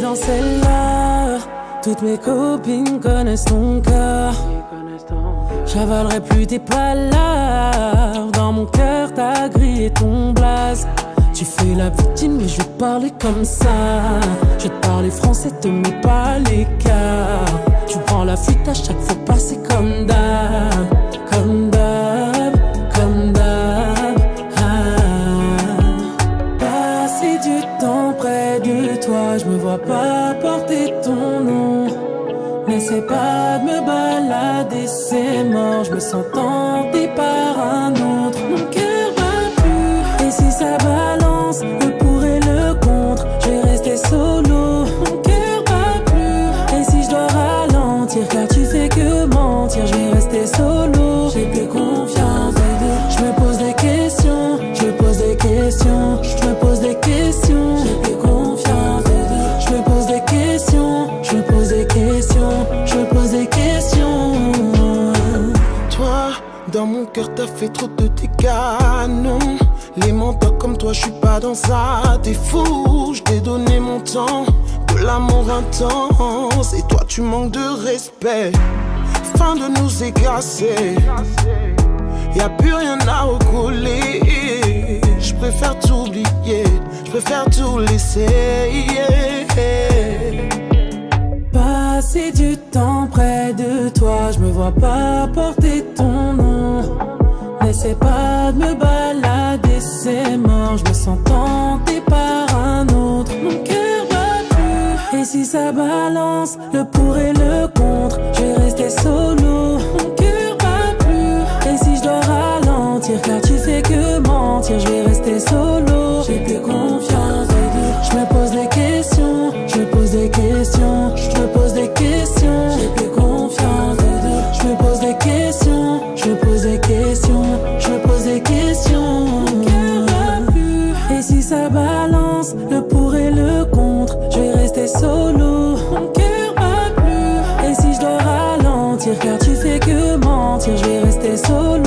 dans celle-là, toutes mes copines connaissent ton cœur. J'avalerai plus tes palabres. Dans mon cœur t'as grillé ton blaze. Tu fais la victime mais je vais parler comme ça. Je vais te parler français, te mets pas à l'écart. Tu prends la fuite à chaque fois passer comme d'hab. Comme d'hab, comme d'hab. Passer du temps près de toi, je me vois pas porter ton nom. N'essaie pas de me balader, c'est mort. Je me sens tenté par un autre. Mon cœur bat plus. Et si ça balance, le pour et le contre, je vais rester solo. Mon cœur bat plus. Et si je dois ralentir, car tu fais que mentir, je vais rester solo. J'ai plus confiance, baby. Je me pose des questions, je me pose des questions, je me pose des questions. J'ai plus confiance, baby. Je me pose des questions, je me pose des questions, je me pose des questions. Toi, dans mon cœur t'as fait trop de dégâts, non. Les menteurs comme toi, je suis pas dans ça. T'es fou, je t'ai donné mon temps, de l'amour intense. Et toi tu manques de respect. Fin de nous écraser, y'a plus rien à recoller. Je préfère t'oublier, je préfère tout laisser. Passer du temps près de toi, je me vois pas porter ton nom. N'essaie pas de me balader, c'est mort. Je me sens tenté par un autre. Mon cœur bat plus. Et si ça balance, le pour et le contre, je vais rester solo. Mon cœur bat plus. Et si je dois ralentir, car tu fais que mentir, je vais rester solo. J'ai plus confiance, baby. Je me pose des questions, je me pose des questions, je me pose des questions. J'ai plus confiance, baby. Je me pose des questions, je me pose des questions, je me pose des questions. Mon cœur bat plus. Et si ça balance, le pour et le contre, je vais rester solo. Mon cœur bat plus. Et si je dois ralentir, car tu fais que mentir, je vais rester solo.